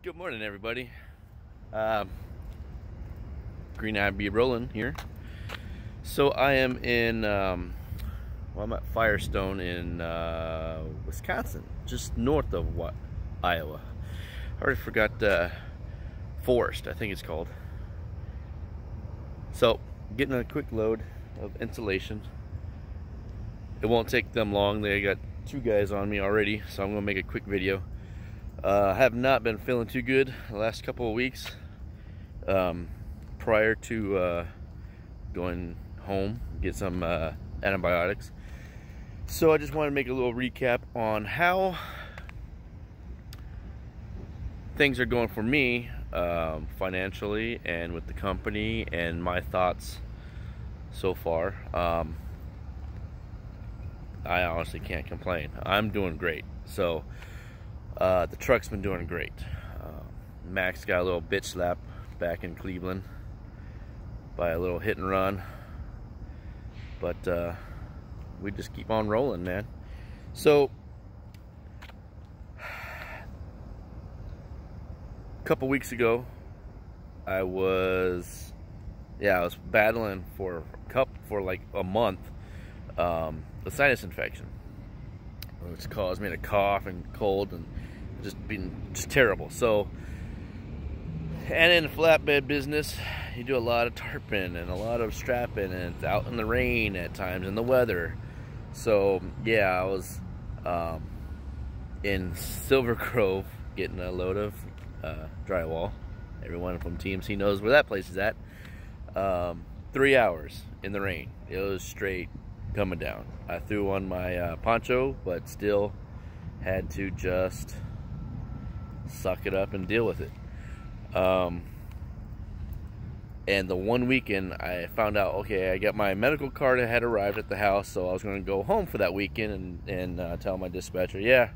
Good morning, everybody. Green Eye be rolling here. So I am in, well, I'm at Firestone in Wisconsin, just north of Iowa. I already forgot Forest, I think it's called. So getting a quick load of insulation. It won't take them long. They got two guys on me already, so I'm gonna make a quick video. I have not been feeling too good the last couple of weeks prior to going home, get some antibiotics. So I just want to make a little recap on how things are going for me financially and with the company, and my thoughts so far. I honestly can't complain. I'm doing great. So the truck's been doing great. Max got a little bitch slap back in Cleveland by a little hit and run, but we just keep on rolling, man. So a couple weeks ago I was battling for like a month a sinus infection, which caused me to cough and cold and just terrible. So, and in the flatbed business, you do a lot of tarping and a lot of strapping, and it's out in the rain at times in the weather. So yeah, I was in Silver Grove getting a load of drywall. Everyone from TMC knows where that place is at. 3 hours in the rain. It was straight coming down. I threw on my poncho, but still had to just suck it up and deal with it. And the one weekend I found out, okay, I got my medical card that had arrived at the house, so I was going to go home for that weekend and tell my dispatcher, yeah,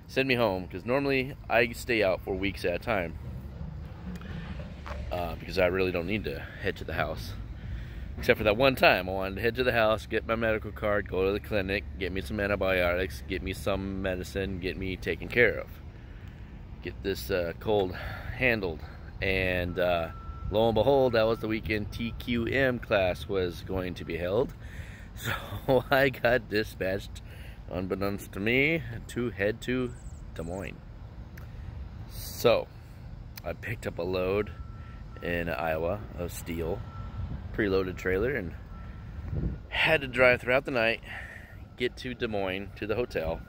send me home, because normally I stay out for weeks at a time because I really don't need to head to the house. Except for that one time, I wanted to head to the house, get my medical card, go to the clinic, get me some antibiotics, get me some medicine, get me taken care of. Get this cold handled. And lo and behold, that was the weekend TQM class was going to be held. So I got dispatched, unbeknownst to me, to head to Des Moines. So I picked up a load in Iowa of steel, preloaded trailer, and had to drive throughout the night, get to Des Moines, to the hotel.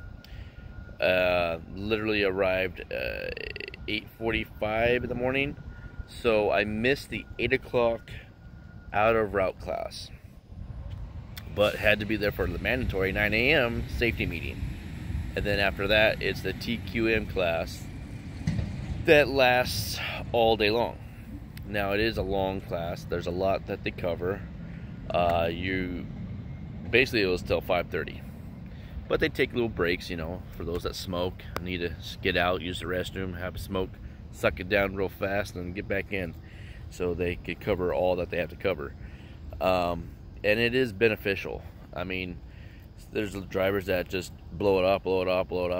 Literally arrived 8:45 in the morning, so I missed the 8 o'clock out of route class, but had to be there for the mandatory 9 a.m. safety meeting. And then after that, it's the TQM class that lasts all day long. Now, it is a long class. There's a lot that they cover. Basically, it was till 5:30. But they take little breaks, you know, for those that smoke, need to get out, use the restroom, have a smoke, suck it down real fast, and get back in, so they could cover all that they have to cover. And it is beneficial. I mean, there's drivers that just blow it up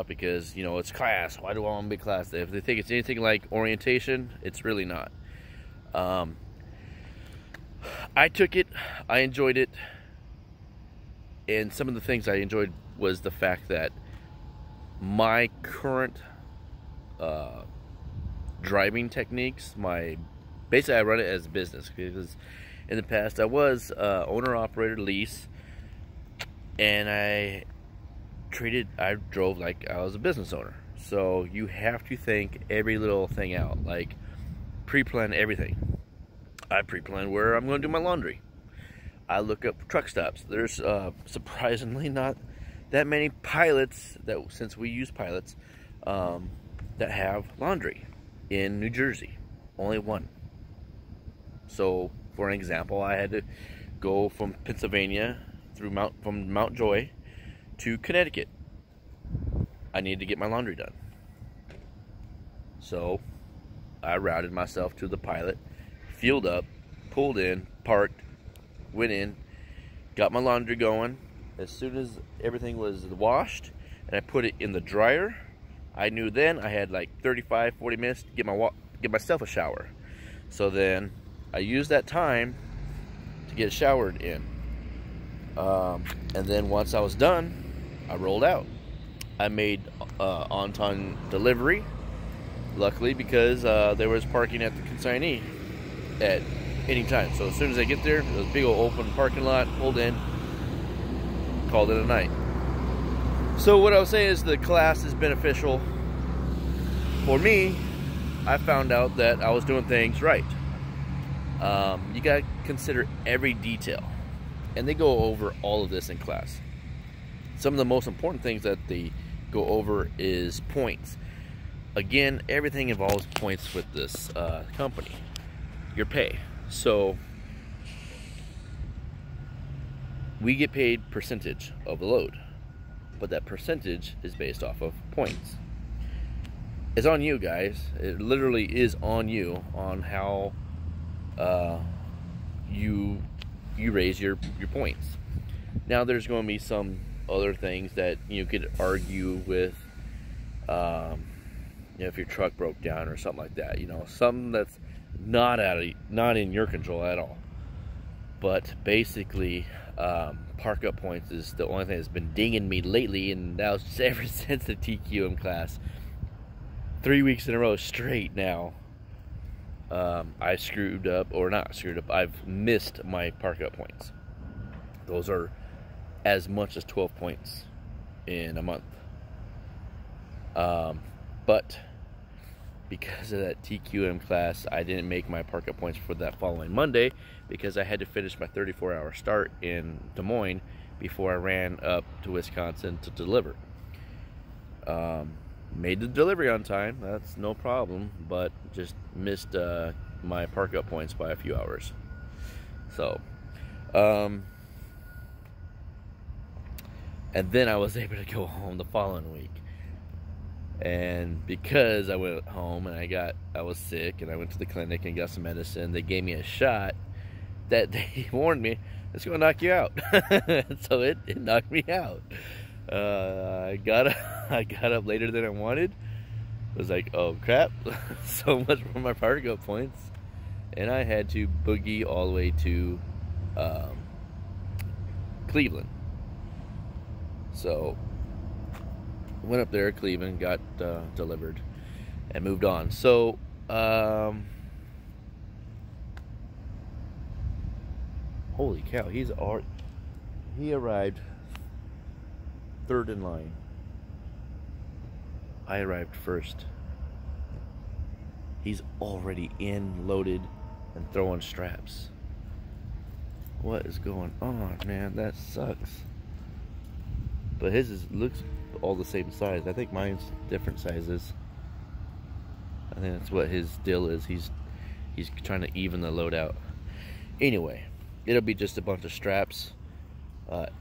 because, you know, it's class. Why do I want to be class? If they think it's anything like orientation, it's really not. I took it, I enjoyed it, and some of the things I enjoyed was the fact that my current driving techniques, basically I run it as a business, because in the past I was owner-operator lease, and I drove like I was a business owner. So you have to think every little thing out, like pre-plan everything. I pre-plan where I'm going to do my laundry. I look up truck stops. There's surprisingly not that many pilots, since we use pilots, that have laundry in New Jersey. Only one. So, for an example, I had to go from Pennsylvania from Mount Joy to Connecticut. I needed to get my laundry done. So I routed myself to the pilot, fueled up, pulled in, parked, went in, got my laundry going. As soon as everything was washed and I put it in the dryer, I knew then I had like 35-40 minutes to get myself a shower. So then I used that time to get showered in. And then once I was done, I rolled out. I made on-time delivery, luckily, because there was parking at the consignee at any time. So as soon as I get there, there was a big old open parking lot, pulled in, called it a night. So what I was saying is the class is beneficial. For me, I found out that I was doing things right. You gotta consider every detail. And they go over all of this in class. Some of the most important things that they go over is points. Again, everything involves points with this company. Your pay. So we get paid percentage of the load, but that percentage is based off of points. It's on you guys. It literally is on you on how you raise your points. Now there's going to be some other things that you could argue with, you know, if your truck broke down or something like that, you know, something that's not in your control at all. But basically, park up points is the only thing that's been dinging me lately, and that was ever since the TQM class. 3 weeks in a row straight now. I screwed up, or not screwed up, I've missed my park up points. Those are as much as 12 points in a month. But because of that TQM class, I didn't make my park up points for that following Monday because I had to finish my 34-hour start in Des Moines before I ran up to Wisconsin to deliver. Made the delivery on time, that's no problem, but just missed my park up points by a few hours. So and then I was able to go home the following week. And because I went home and I was sick and I went to the clinic and got some medicine, they gave me a shot that they warned me, it's going to knock you out. So it knocked me out. I got up later than I wanted. I was like, oh crap, so much for my park up points. And I had to boogie all the way to Cleveland. So went up there, Cleveland, got delivered, and moved on. So holy cow, he arrived third in line. I arrived first. He's already in, loaded, and throwing straps. What is going on, man? That sucks. But his looks all the same size. I think mine's different sizes. I think that's what his deal is. He's trying to even the load out. Anyway, it'll be just a bunch of straps.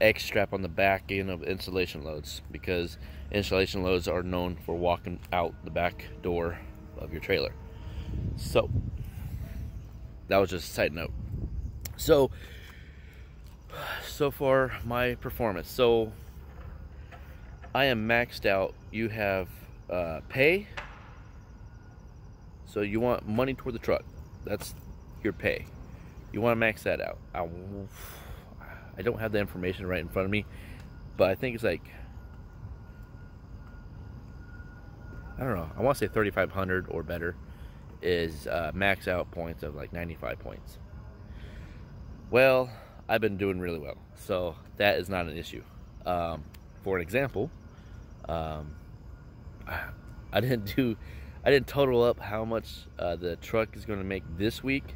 X strap on the back end of installation loads, because installation loads are known for walking out the back door of your trailer. So that was just a side note. So far my performance. So I am maxed out. You have pay. So you want money toward the truck. That's your pay. You want to max that out. I don't have the information right in front of me, but I think it's like, I don't know, I want to say 3,500 or better is max out points of like 95 points. Well, I've been doing really well, so that is not an issue. For an example, I didn't total up how much the truck is going to make this week,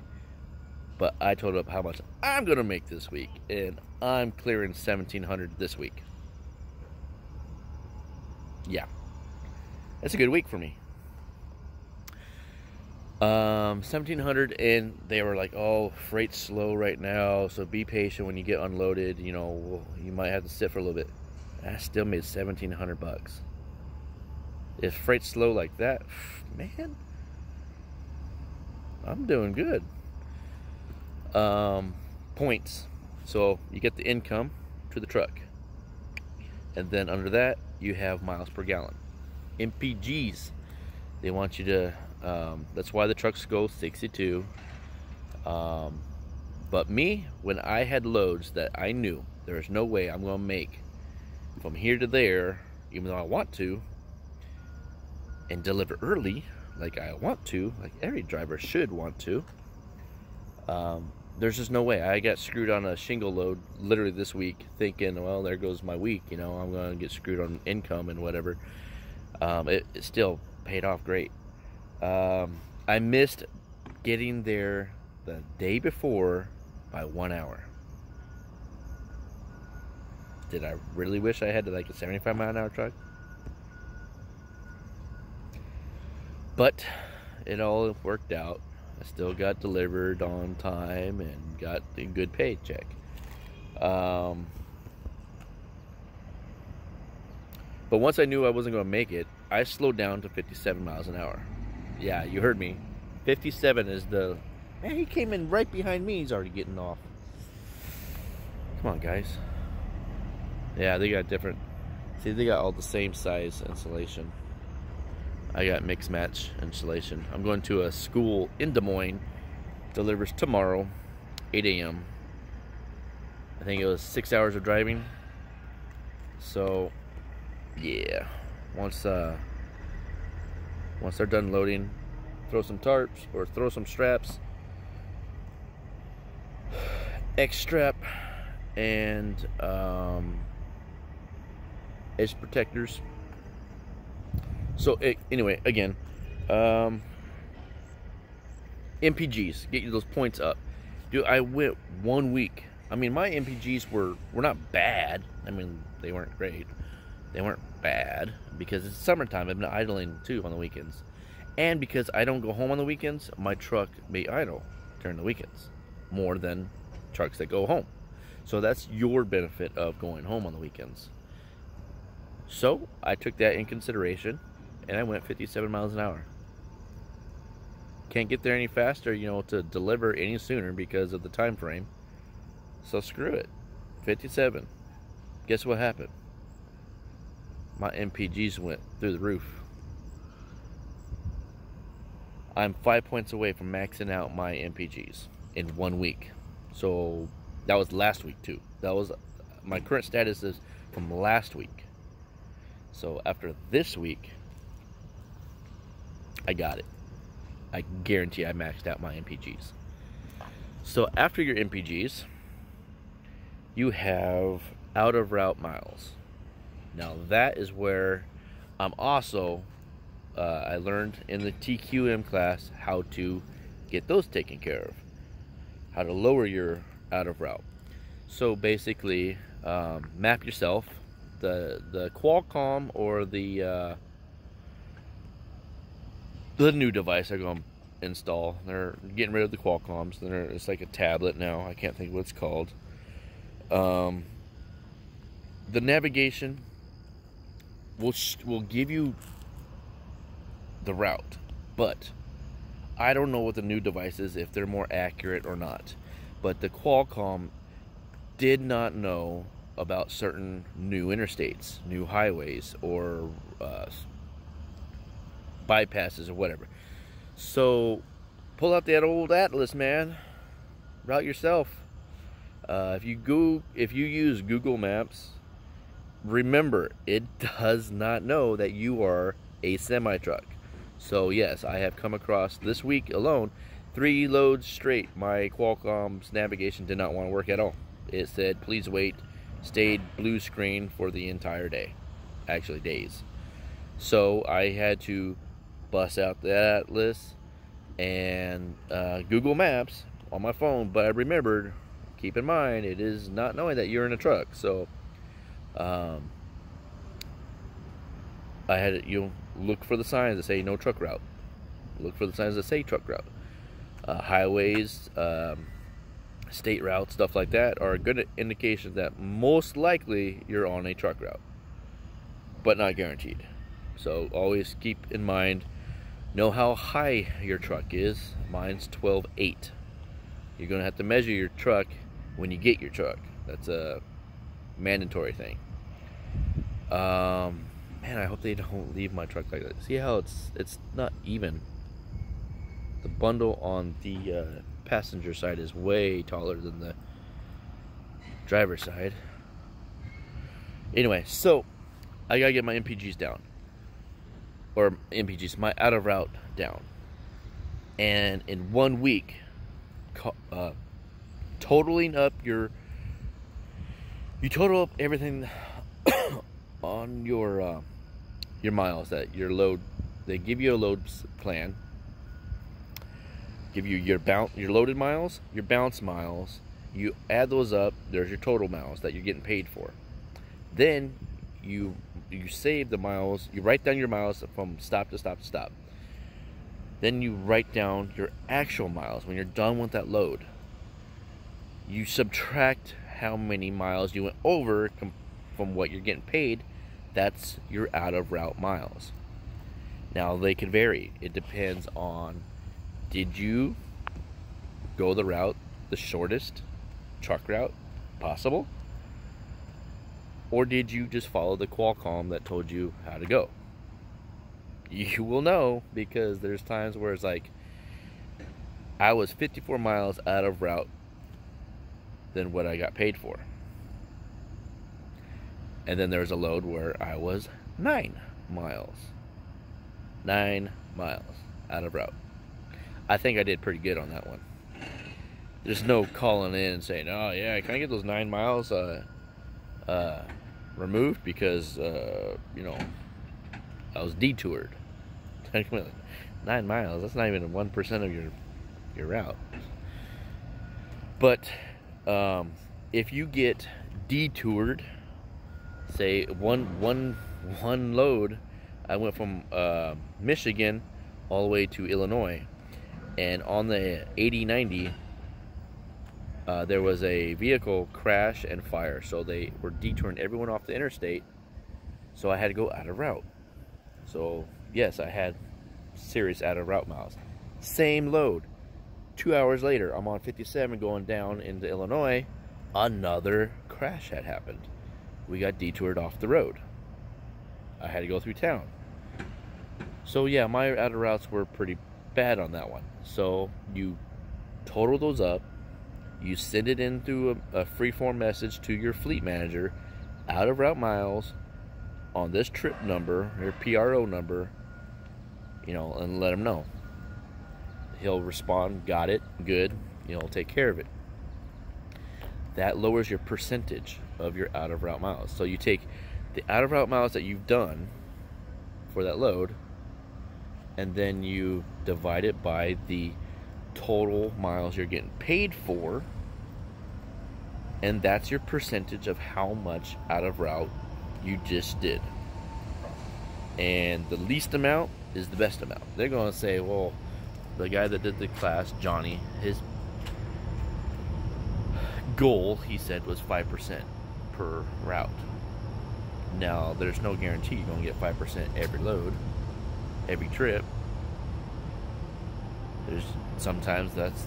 but I totaled up how much I'm going to make this week, and I'm clearing 1,700 this week. Yeah, that's a good week for me. 1,700, and they were like, oh, freight's slow right now, so be patient when you get unloaded, you know, you might have to sit for a little bit. I still made 1,700 bucks. If freight's slow like that, man, I'm doing good. Points. So you get the income to the truck, and then under that you have miles per gallon. MPGs. They want you to, that's why the trucks go 62. But me, when I had loads that I knew there's no way I'm going to make from here to there, even though I want to, and deliver early, like I want to, like every driver should want to, there's just no way. I got screwed on a shingle load literally this week, thinking, well, there goes my week, you know, I'm going to get screwed on income and whatever. It still paid off great. I missed getting there the day before by 1 hour. Did I really wish I had like a 75-mile-an-hour truck? But it all worked out. I still got delivered on time and got a good paycheck. But once I knew I wasn't going to make it, I slowed down to 57 miles an hour. Yeah, you heard me. 57 is the... Man, he came in right behind me. He's already getting off. Come on, guys. Yeah, they got different... See, they got all the same size insulation. I got mixed match insulation. I'm going to a school in Des Moines. Delivers tomorrow, 8 a.m. I think it was 6 hours of driving. So, yeah. Once they're done loading, throw some tarps or throw some straps, X strap, and edge protectors. So anyway, again, MPGs, get you those points up. Dude, I went 1 week. I mean, my MPGs were not bad. I mean, they weren't great. They weren't bad because it's summertime. I've been idling too on the weekends. And because I don't go home on the weekends, my truck may idle during the weekends more than trucks that go home. So that's your benefit of going home on the weekends. So I took that in consideration and I went 57 miles an hour. Can't get there any faster, you know, to deliver any sooner because of the time frame. So screw it. 57. Guess what happened? My MPGs went through the roof. I'm 5 points away from maxing out my MPGs in 1 week. So that was last week too. That was my current status is from last week. So after this week, I got it. I guarantee I maxed out my MPGs. So after your MPGs, you have out of route miles. Now that is where I'm also, I learned in the TQM class how to get those taken care of. How to lower your out of route. So basically, map yourself. The Qualcomm or the new device they're going to install. They're getting rid of the Qualcomms. It's like a tablet now. I can't think what it's called. The navigation will give you the route, but I don't know what the new device is, if they're more accurate or not. But the Qualcomm did not know about certain new interstates, new highways, or bypasses or whatever. So pull out that old atlas, man. Route yourself. If you use Google Maps, remember it does not know that you are a semi-truck. So yes, I have come across this week alone 3 loads straight. My Qualcomm's navigation did not want to work at all. It said please wait, stayed blue screen for the entire day, actually days. So I had to bust out the atlas and Google Maps on my phone, but I remembered, keep in mind, it is not knowing that you're in a truck. So I had you look for the signs that say no truck route. Look for the signs that say truck route. Highways, state routes, stuff like that are a good indication that most likely you're on a truck route, but not guaranteed. So always keep in mind, know how high your truck is. Mine's 12.8. You're gonna have to measure your truck when you get your truck. That's a mandatory thing. Man, I hope they don't leave my truck like that. See how it's not even. The bundle on the passenger side is way taller than the driver's side. Anyway, so I gotta get my MPGs down, or MPGs, my out of route down, and in 1 week, totaling up you total up everything on your miles that your load. They give you a load plan. Give you your loaded miles, your bounce miles. You add those up. There's your total miles that you're getting paid for. Then you save the miles. You write down your miles from stop to stop to stop. Then you write down your actual miles when you're done with that load. You subtract how many miles you went over from what you're getting paid. That's your out of route miles. Now they could vary. It depends on, did you go the shortest truck route possible? Or did you just follow the Qualcomm that told you how to go? You will know, because there's times where it's like, I was 54 miles out of route than what I got paid for. And then there was a load where I was 9 miles. 9 miles out of route. I think I did pretty good on that one. There's no calling in and saying, oh yeah, can I get those 9 miles removed because, you know, I was detoured. 9 miles, that's not even 1% of your route. But if you get detoured, say one load, I went from Michigan all the way to Illinois, and on the 80-90 there was a vehicle crash and fire, so they were detouring everyone off the interstate, so I had to go out of route. So yes, I had serious out of route miles. Same load, 2 hours later, I'm on 57 going down into Illinois. Another crash had happened. We got detoured off the road. I had to go through town. So yeah, my out of routes were pretty bad on that one. So you total those up, you send it in through a free-form message to your fleet manager, out of route miles on this trip number, your PRO number, you know, and let him know. He'll respond, got it, good, you know, take care of it. That lowers your percentage of your out of route miles. So you take the out of route miles that you've done for that load, and then you divide it by the total miles you're getting paid for, and that's your percentage of how much out of route you just did. And the least amount is the best amount. They're going to say, well, the guy that did the class, Johnny, his goal, he said, was 5% per route. Now, there's no guarantee you're going to get 5% every load, every trip. There's sometimes that's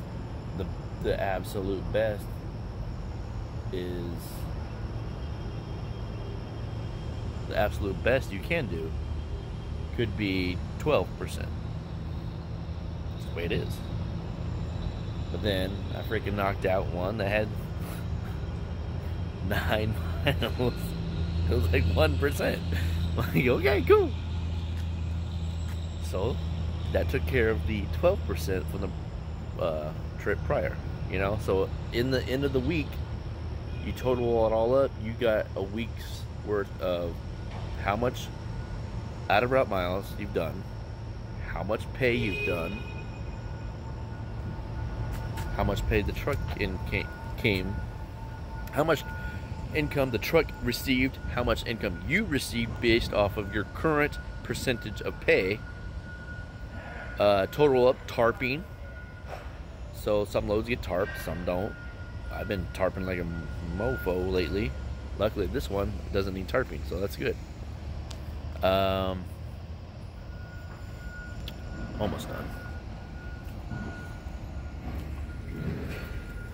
the absolute best is the absolute best you can do could be 12%. That's the way it is. But then I freaking knocked out one that had 9 miles. It was like 1%. Like, okay, cool. So that took care of the 12% from the trip prior. You know, so in the end of the week, you total it all up, you got a week's worth of how much out of route miles you've done, how much pay you've done, how much pay the truck came, how much income the truck received, how much income you received based off of your current percentage of pay. Total up tarping. So some loads get tarped, some don't. I've been tarping like a mofo lately. Luckily this one doesn't need tarping, so that's good. Almost done.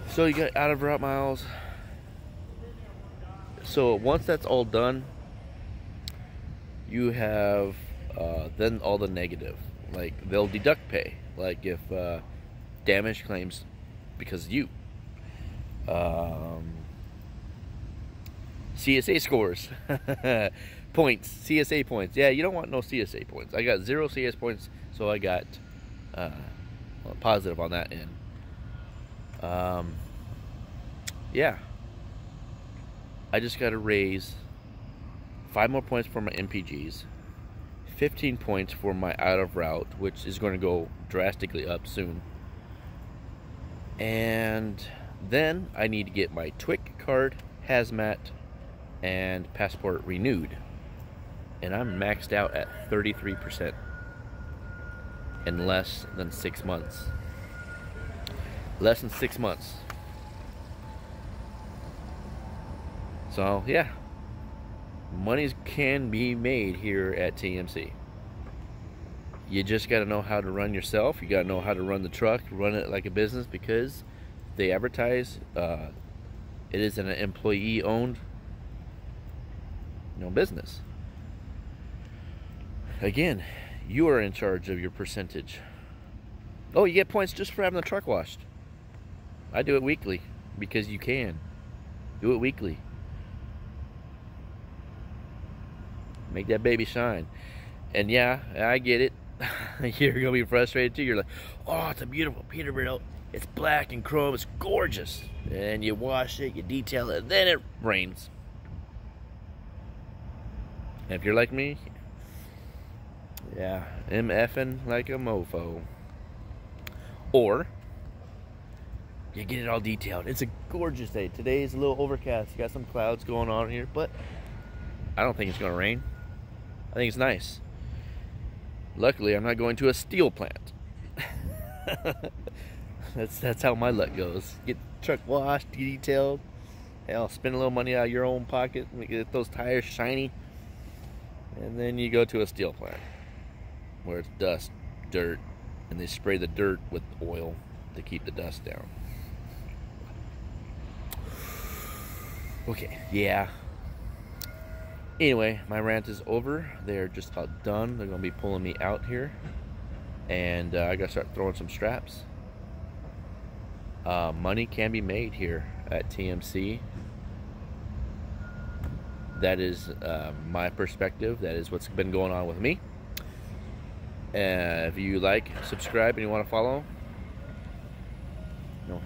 So you got out of route miles. So once that's all done, you have then all the negative. Like they'll deduct pay. Like if damage claims because of you. CSA scores. Points. CSA points. Yeah, you don't want no CSA points. I got 0 CS points, so I got positive on that end. Yeah. I just got to raise 5 more points for my MPGs, 15 points for my out of route, which is going to go drastically up soon. And then I need to get my TWIC card, hazmat, and passport renewed. And I'm maxed out at 33% in less than 6 months. Less than 6 months. So yeah, monies can be made here at TMC. You just got to know how to run yourself. You got to know how to run the truck, run it like a business, because they advertise it is an employee-owned, business. Again, you are in charge of your percentage. Oh, you get points just for having the truck washed. I do it weekly because you can. Do it weekly. Make that baby shine. And yeah, I get it. You're gonna be frustrated too. You're like, oh, it's a beautiful Peterbilt. It's black and chrome. It's gorgeous. And you wash it, you detail it, and then it rains. And if you're like me, yeah, I'm effing like a mofo. Or you get it all detailed. It's a gorgeous day. Today's a little overcast. You got some clouds going on here, but I don't think it's gonna rain. I think it's nice. Luckily, I'm not going to a steel plant. That's how my luck goes. Get the truck washed, detailed. Hell, spend a little money out of your own pocket, get those tires shiny, and then you go to a steel plant where it's dust, dirt, and they spray the dirt with oil to keep the dust down. Okay, yeah. Anyway, my rant is over. They're just about done. They're going to be pulling me out here. And I got to start throwing some straps. Money can be made here at TMC. That is my perspective. That is what's been going on with me. If you like, subscribe, and you want to follow,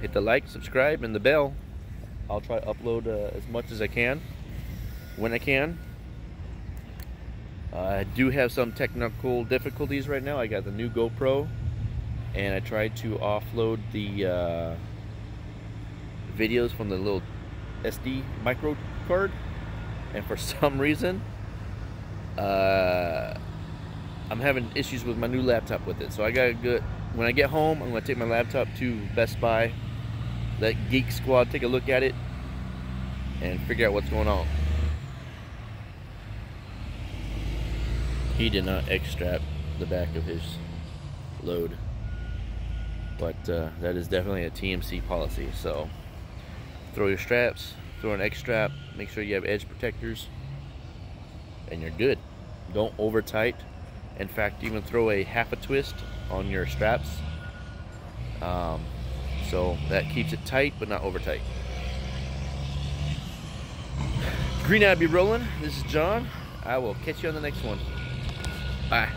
hit the like, subscribe, and the bell. I'll try to upload as much as I can when I can. I do have some technical difficulties right now. I got the new GoPro, and I tried to offload the videos from the little SD micro card, and for some reason I'm having issues with my new laptop with it. So I gotta go, when I get home, I'm gonna take my laptop to Best Buy, let Geek Squad take a look at it, and figure out what's going on. He did not X-strap the back of his load, but that is definitely a TMC policy. So throw your straps, throw an X-strap, make sure you have edge protectors, and you're good. Don't over tight. In fact, even throw a half a twist on your straps, so that keeps it tight but not over tight. Green Eye be rolling. This is John. I will catch you on the next one. Bye.